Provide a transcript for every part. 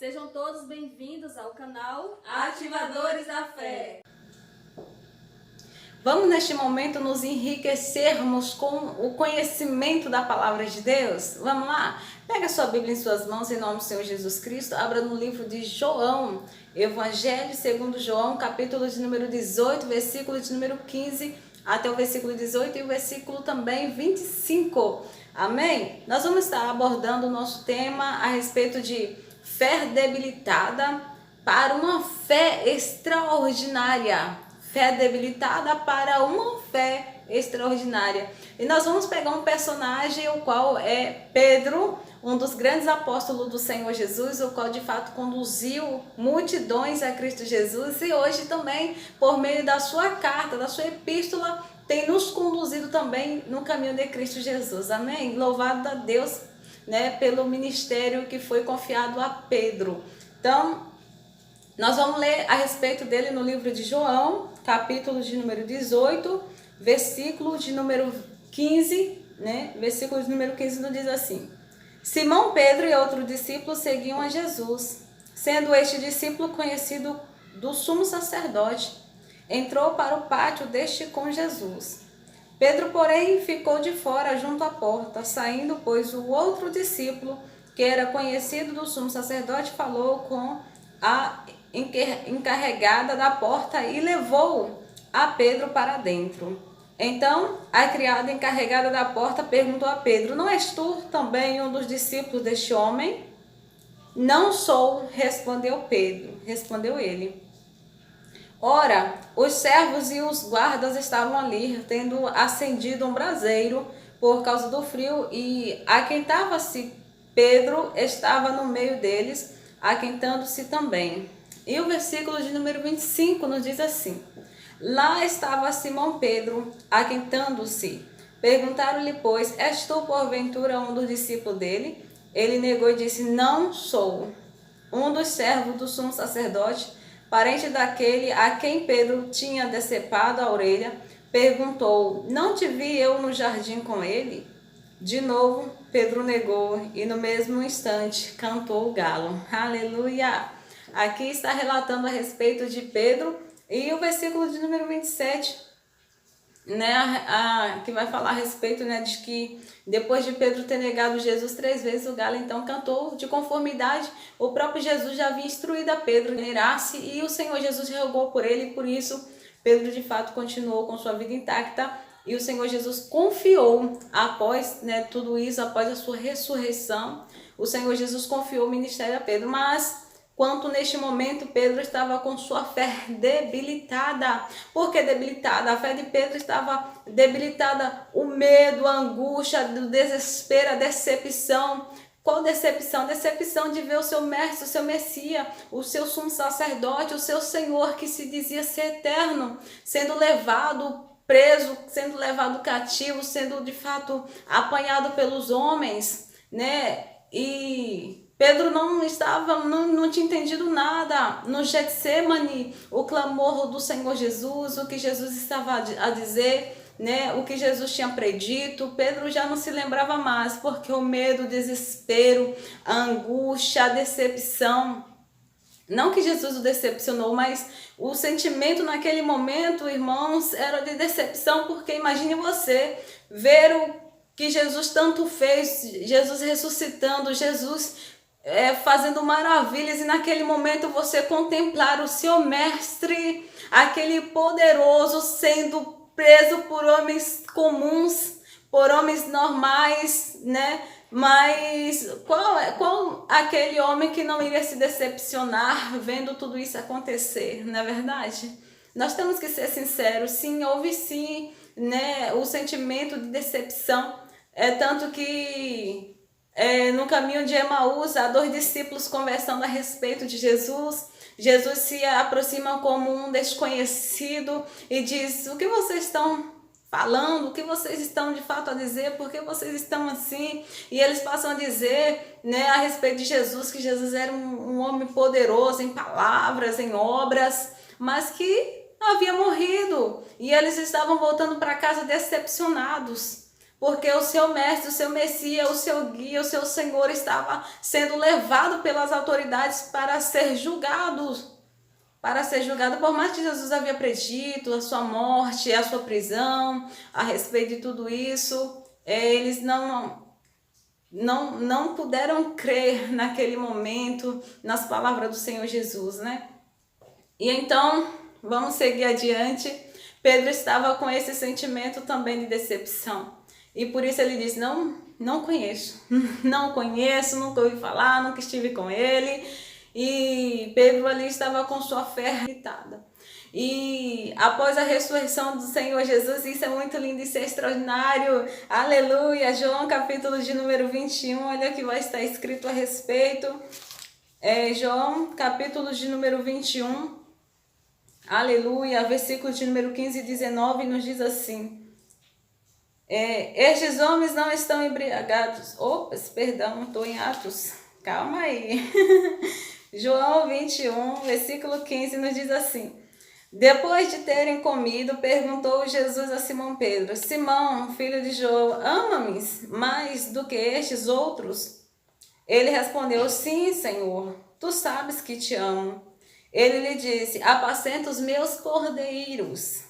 Sejam todos bem-vindos ao canal Ativadores da Fé. Vamos neste momento nos enriquecermos com o conhecimento da palavra de Deus? Vamos lá? Pega sua Bíblia em suas mãos, em nome do Senhor Jesus Cristo. Abra no livro de João, Evangelho segundo João, capítulo de número 18, versículo de número 15 até o versículo 18 e o versículo também 25. Amém? Nós vamos estar abordando o nosso tema a respeito de fé debilitada para uma fé extraordinária. Fé debilitada para uma fé extraordinária. E nós vamos pegar um personagem, o qual é Pedro, um dos grandes apóstolos do Senhor Jesus, o qual de fato conduziu multidões a Cristo Jesus. E hoje também, por meio da sua carta, da sua epístola, tem nos conduzido também no caminho de Cristo Jesus. Amém? Louvado a Deus, né, pelo ministério que foi confiado a Pedro. Então, nós vamos ler a respeito dele no livro de João, capítulo de número 18, versículo de número 15, né? Versículo de número 15 nos diz assim: Simão Pedro e outro discípulo seguiam a Jesus. Sendo este discípulo conhecido do sumo sacerdote, entrou para o pátio deste com Jesus. Pedro, porém, ficou de fora junto à porta. Saindo, pois, o outro discípulo, que era conhecido do sumo sacerdote, falou com a encarregada da porta e levou a Pedro para dentro. Então a criada encarregada da porta perguntou a Pedro: Não és tu também um dos discípulos deste homem? Não sou, respondeu Pedro. Respondeu ele. Ora, os servos e os guardas estavam ali, tendo acendido um braseiro por causa do frio, e aquentava-se. Pedro estava no meio deles, aquentando-se também. E o versículo de número 25 nos diz assim: Lá estava Simão Pedro, aquentando-se. Perguntaram-lhe, pois, és tu porventura um dos discípulos dele? Ele negou e disse: Não sou. Um dos servos do sumo sacerdote, parente daquele a quem Pedro tinha decepado a orelha, perguntou: Não te vi eu no jardim com ele? De novo, Pedro negou e no mesmo instante cantou o galo. Aleluia! Aqui está relatando a respeito de Pedro, e o versículo de número 27, né, que vai falar a respeito, né, de que depois de Pedro ter negado Jesus 3 vezes, o galo então cantou de conformidade. O próprio Jesus já havia instruído a Pedro que venerasse, e o Senhor Jesus rogou por ele, e por isso Pedro de fato continuou com sua vida intacta. E o Senhor Jesus confiou, após, né, tudo isso, após a sua ressurreição, o Senhor Jesus confiou o ministério a Pedro. Mas quanto neste momento Pedro estava com sua fé debilitada. Por que debilitada? A fé de Pedro estava debilitada. O medo, a angústia, o desespero, a decepção. Qual decepção? Decepção de ver o seu mestre, o seu Messias, o seu sumo sacerdote, o seu Senhor, que se dizia ser eterno, sendo levado preso, sendo levado cativo, sendo de fato apanhado pelos homens, né? E Pedro não tinha entendido nada. No Getsemane, o clamor do Senhor Jesus, o que Jesus estava a dizer, né? O que Jesus tinha predito, Pedro já não se lembrava mais, porque o medo, o desespero, a angústia, a decepção. Não que Jesus o decepcionou, mas o sentimento naquele momento, irmãos, era de decepção, porque imagine você ver o que Jesus tanto fez, Jesus ressuscitando, Jesus fazendo maravilhas, e naquele momento você contemplar o seu mestre, aquele poderoso, sendo preso por homens comuns, por homens normais, né? Mas qual aquele homem que não iria se decepcionar vendo tudo isso acontecer, não é verdade? Nós temos que ser sinceros, sim, houve sim, né, o sentimento de decepção, tanto que no caminho de Emaús, há 2 discípulos conversando a respeito de Jesus. Jesus se aproxima como um desconhecido e diz: O que vocês estão falando? O que vocês estão de fato a dizer? Por que vocês estão assim? E eles passam a dizer, né, a respeito de Jesus, que Jesus era um homem poderoso em palavras, em obras, mas que havia morrido. E eles estavam voltando para casa decepcionados. porque o seu mestre, o seu Messias, o seu guia, o seu Senhor estava sendo levado pelas autoridades para ser julgado. Por mais que Jesus havia predito a sua morte, a sua prisão, a respeito de tudo isso, eles não puderam crer naquele momento nas palavras do Senhor Jesus, né? E então, vamos seguir adiante. Pedro estava com esse sentimento também de decepção. E por isso ele diz, não conheço. Não conheço, nunca ouvi falar, nunca estive com ele. E Pedro ali estava com sua fé irritada. E após a ressurreição do Senhor Jesus, isso é muito lindo, isso é extraordinário, aleluia. João capítulo de número 21, olha o que vai estar escrito a respeito. João capítulo de número 21, aleluia, versículo de número 15 e 19 nos diz assim: estes homens não estão embriagados. Perdão, estou em Atos, calma aí. João 21, versículo 15 nos diz assim: depois de terem comido, perguntou Jesus a Simão Pedro: Simão, filho de João, ama-me mais do que estes outros? Ele respondeu: sim, Senhor, tu sabes que te amo. Ele lhe disse: apacenta os meus cordeiros.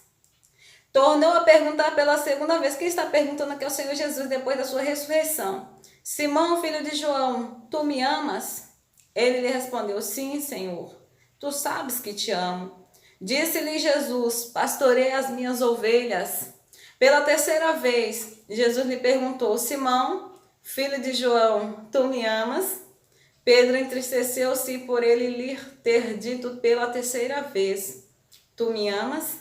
Tornou a perguntar pela segunda vez. Quem está perguntando aqui é o Senhor Jesus depois da sua ressurreição. Simão, filho de João, tu me amas? Ele lhe respondeu: sim, Senhor, tu sabes que te amo. Disse-lhe Jesus: pastorei as minhas ovelhas. Pela terceira vez, Jesus lhe perguntou: Simão, filho de João, tu me amas? Pedro entristeceu-se por ele lhe ter dito pela terceira vez: tu me amas?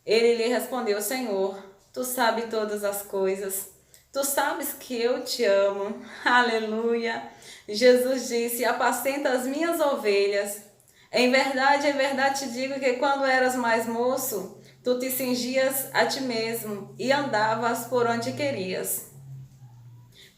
Ele lhe respondeu: Senhor, tu sabes todas as coisas. Tu sabes que eu te amo. Aleluia. Jesus disse: apacenta as minhas ovelhas. Em verdade te digo que quando eras mais moço, tu te cingias a ti mesmo e andavas por onde querias.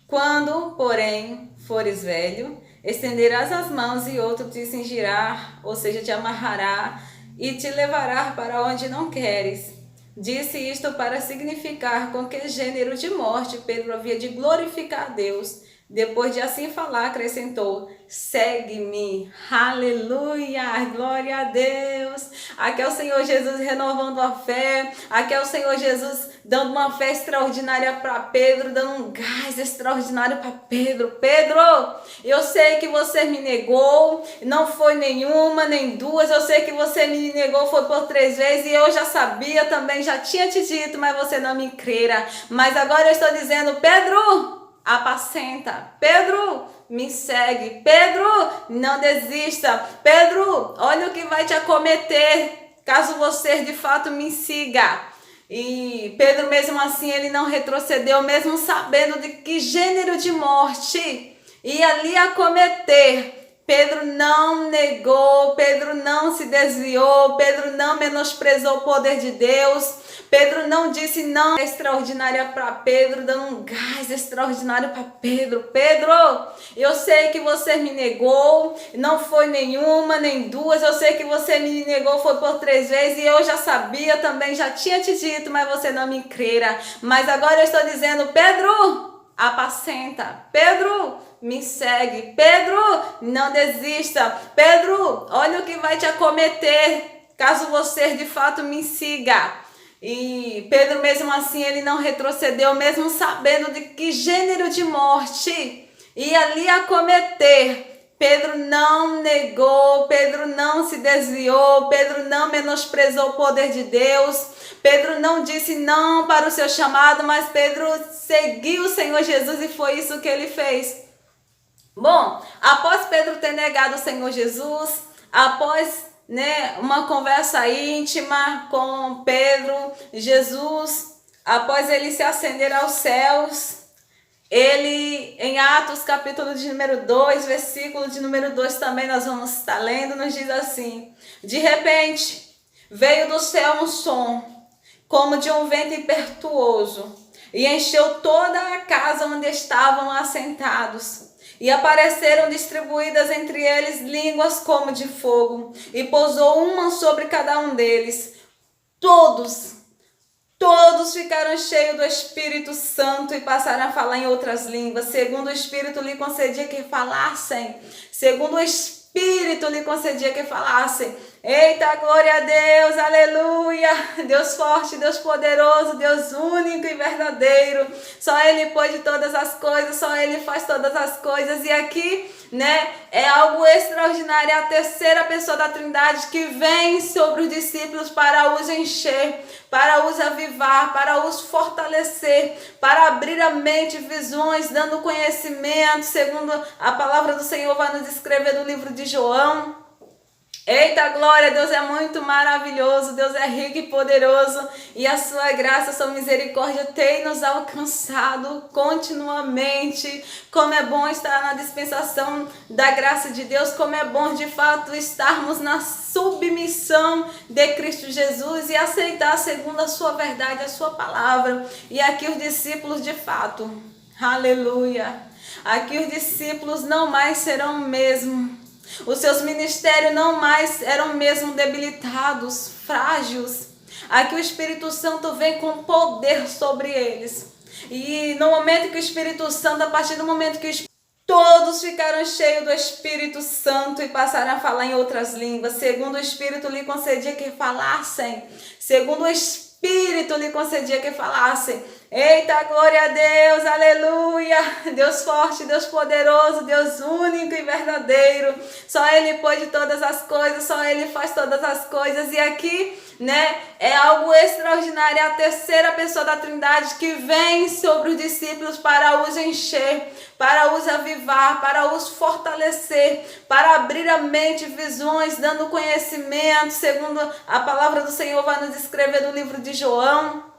Quando, porém, fores velho, estenderás as mãos e outro te cingirá, ou seja, te amarrará e te levará para onde não queres. Disse isto para significar com que gênero de morte Pedro havia de glorificar a Deus. Depois de assim falar, acrescentou: segue-me. Aleluia, glória a Deus. Aqui é o Senhor Jesus renovando a fé. Aqui é o Senhor Jesus dando uma fé extraordinária para Pedro, dando um gás extraordinário para Pedro. Pedro, eu sei que você me negou, não foi nenhuma, nem duas. Eu sei que você me negou, foi por 3 vezes, e eu já sabia também, já tinha te dito, mas você não me crera. Mas agora eu estou dizendo: Pedro, apacenta. Pedro, me segue. Pedro, não desista. Pedro, olha o que vai te acometer caso você de fato me siga. E Pedro, mesmo assim, ele não retrocedeu, mesmo sabendo de que gênero de morte ia lhe acometer. Pedro não negou, Pedro não se desviou, Pedro não menosprezou o poder de Deus. Pedro não disse não extraordinária para Pedro, dando um gás extraordinário para Pedro. Pedro, eu sei que você me negou, não foi nenhuma, nem duas. Eu sei que você me negou, foi por 3 vezes, e eu já sabia também, já tinha te dito, mas você não me crera. Mas agora eu estou dizendo: Pedro, apacenta. Pedro, me segue. Pedro, não desista. Pedro, olha o que vai te acometer caso você de fato me siga. E Pedro, mesmo assim, ele não retrocedeu, mesmo sabendo de que gênero de morte ia lhe acometer. Pedro não negou, Pedro não se desviou, Pedro não menosprezou o poder de Deus. Pedro não disse não para o seu chamado, mas Pedro seguiu o Senhor Jesus, e foi isso que ele fez. Bom, após Pedro ter negado o Senhor Jesus, após uma conversa íntima com Pedro, Jesus, após ele se ascender aos céus, ele, em Atos capítulo de número 2, versículo de número 2 também nós vamos estar lendo, nos diz assim: de repente veio do céu um som, como de um vento impetuoso, e encheu toda a casa onde estavam assentados. E apareceram distribuídas entre eles línguas como de fogo, e pousou uma sobre cada um deles. Todos Todos ficaram cheios do Espírito Santo e passaram a falar em outras línguas, segundo o Espírito lhe concedia que falassem. Segundo o Espírito lhe concedia que falassem. Eita, glória a Deus, aleluia. Deus forte, Deus poderoso, Deus único e verdadeiro. Só Ele pode todas as coisas, só Ele faz todas as coisas. E aqui, é algo extraordinário. É a terceira pessoa da Trindade que vem sobre os discípulos para os encher, para os avivar, para os fortalecer, para abrir a mente, visões, dando conhecimento, segundo a palavra do Senhor vai nos descrever no livro de João. Eita, glória, Deus é muito maravilhoso, Deus é rico e poderoso e a sua graça, a sua misericórdia tem nos alcançado continuamente. Como é bom estar na dispensação da graça de Deus, como é bom de fato estarmos na submissão de Cristo Jesus e aceitar segundo a sua verdade, a sua palavra. E aqui os discípulos de fato, aleluia, aqui os discípulos não mais serão o mesmo. Os seus ministérios não mais eram mesmo debilitados, frágeis. Aqui o Espírito Santo vem com poder sobre eles. E no momento que o Espírito Santo, a partir do momento que todos ficaram cheios do Espírito Santo e passaram a falar em outras línguas, segundo o Espírito lhe concedia que falassem. Segundo o Espírito lhe concedia que falassem. Eita, glória a Deus, aleluia. Deus forte, Deus poderoso, Deus único e verdadeiro. Só Ele pode todas as coisas, só Ele faz todas as coisas. E aqui, é algo extraordinário. É a terceira pessoa da Trindade que vem sobre os discípulos para os encher, para os avivar, para os fortalecer, para abrir a mente, visões, dando conhecimento, segundo a palavra do Senhor vai nos descrever no livro de João.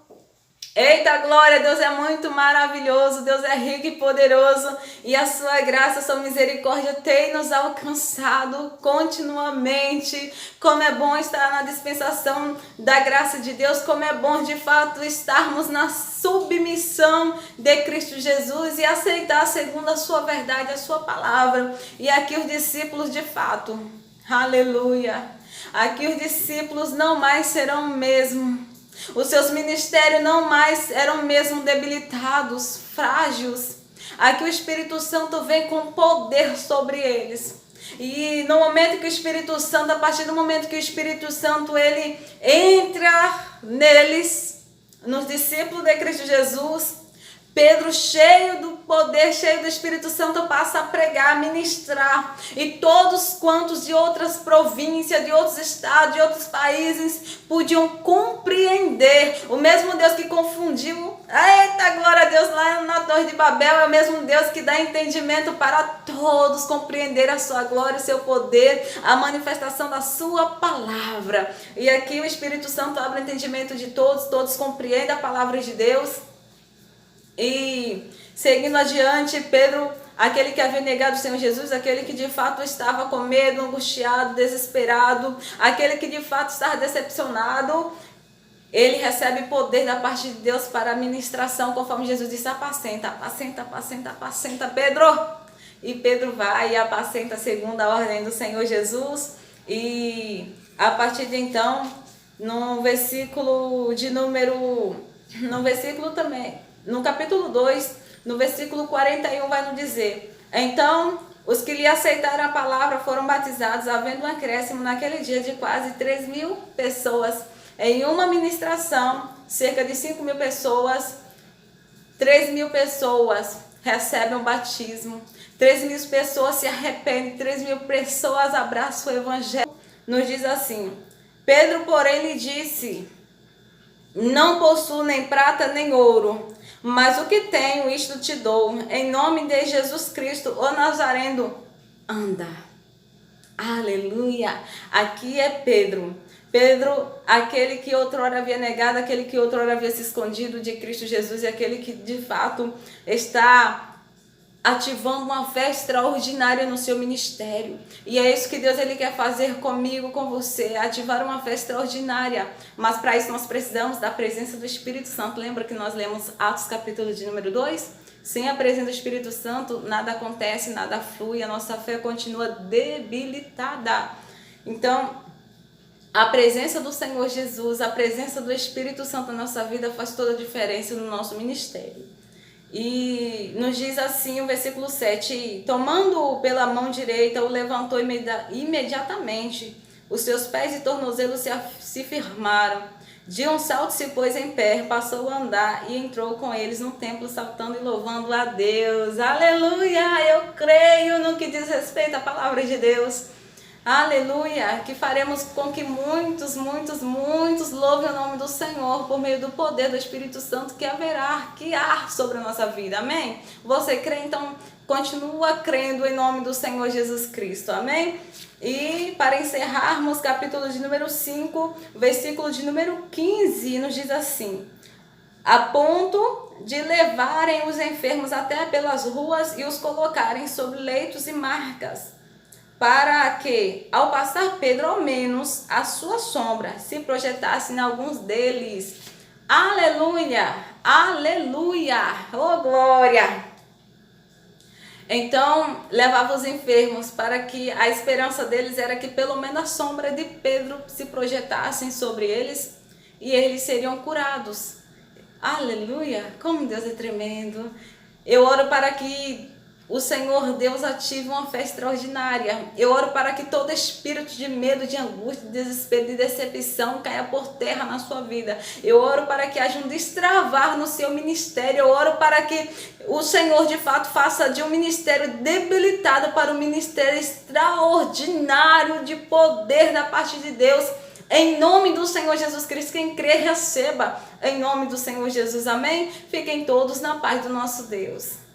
Eita, glória, Deus é muito maravilhoso, Deus é rico e poderoso e a sua graça, a sua misericórdia tem nos alcançado continuamente. Como é bom estar na dispensação da graça de Deus, como é bom de fato estarmos na submissão de Cristo Jesus e aceitar segundo a sua verdade, a sua palavra. E aqui os discípulos de fato, aleluia, aqui os discípulos não mais serão o mesmo. Os seus ministérios não mais eram mesmo debilitados, frágeis. Aqui o Espírito Santo vem com poder sobre eles. E no momento que o Espírito Santo, a partir do momento que o Espírito Santo ele entra neles, nos discípulos de Cristo Jesus, Pedro, cheio do poder, cheio do Espírito Santo, passa a pregar, a ministrar. E todos quantos de outras províncias, de outros estados, de outros países, podiam compreender. O mesmo Deus que confundiu, eita, glória a Deus, lá na Torre de Babel, é o mesmo Deus que dá entendimento para todos compreender a sua glória, o seu poder, a manifestação da sua palavra. E aqui o Espírito Santo abre o entendimento de todos, todos compreendem a palavra de Deus. E seguindo adiante, Pedro, aquele que havia negado o Senhor Jesus, aquele que de fato estava com medo, angustiado, desesperado, aquele que de fato estava decepcionado, ele recebe poder da parte de Deus para a ministração, conforme Jesus disse: apacenta, apacenta, apacenta, apacenta, Pedro. E Pedro vai e apacenta segundo a ordem do Senhor Jesus. E a partir de então, no versículo também, no capítulo 2, no versículo 41, vai nos dizer: então, os que lhe aceitaram a palavra foram batizados, havendo um acréscimo naquele dia de quase 3.000 pessoas. Em uma ministração, cerca de 5.000 pessoas, 3.000 pessoas recebem o batismo, 3.000 pessoas se arrependem, 3.000 pessoas abraçam o evangelho. Nos diz assim: Pedro, porém, lhe disse: não possuo nem prata nem ouro, mas o que tenho, isto te dou. Em nome de Jesus Cristo, o Nazareno, anda. Aleluia. Aqui é Pedro. Pedro, aquele que outrora havia negado, aquele que outrora havia se escondido de Cristo Jesus, e aquele que de fato está ativando uma fé extraordinária no seu ministério. E é isso que Deus ele quer fazer comigo, com você, ativar uma fé extraordinária. Mas para isso nós precisamos da presença do Espírito Santo. Lembra que nós lemos Atos capítulo de número 2? Sem a presença do Espírito Santo, nada acontece, nada flui, a nossa fé continua debilitada. Então, A presença do Senhor Jesus, a presença do Espírito Santo na nossa vida faz toda a diferença no nosso ministério. E nos diz assim o versículo 7, tomando-o pela mão direita, o levantou imediatamente. Os seus pés e tornozelos se firmaram. De um salto se pôs em pé, passou a andar e entrou com eles no templo, saltando e louvando a Deus. Aleluia! Eu creio no que diz respeito à palavra de Deus. Aleluia! Que faremos com que muitos louvem o nome do Senhor por meio do poder do Espírito Santo que há sobre a nossa vida. Amém? Você crê? Então continua crendo em nome do Senhor Jesus Cristo. Amém? E para encerrarmos, capítulo de número 5, versículo de número 15, nos diz assim: a ponto de levarem os enfermos até pelas ruas e os colocarem sobre leitos e marcas, para que, ao passar Pedro, ao menos a sua sombra se projetasse em alguns deles. Aleluia! Aleluia! Oh, glória! Então, levava os enfermos para que a esperança deles era que pelo menos a sombra de Pedro se projetassem sobre eles e eles seriam curados. Aleluia! Como Deus é tremendo! Eu oro para que o Senhor Deus ative uma fé extraordinária. Eu oro para que todo espírito de medo, de angústia, de desespero, de decepção caia por terra na sua vida. Eu oro para que haja um destravar no seu ministério. Eu oro para que o Senhor de fato faça de um ministério debilitado para um ministério extraordinário de poder da parte de Deus. Em nome do Senhor Jesus Cristo, quem crê receba. Em nome do Senhor Jesus, amém? Fiquem todos na paz do nosso Deus.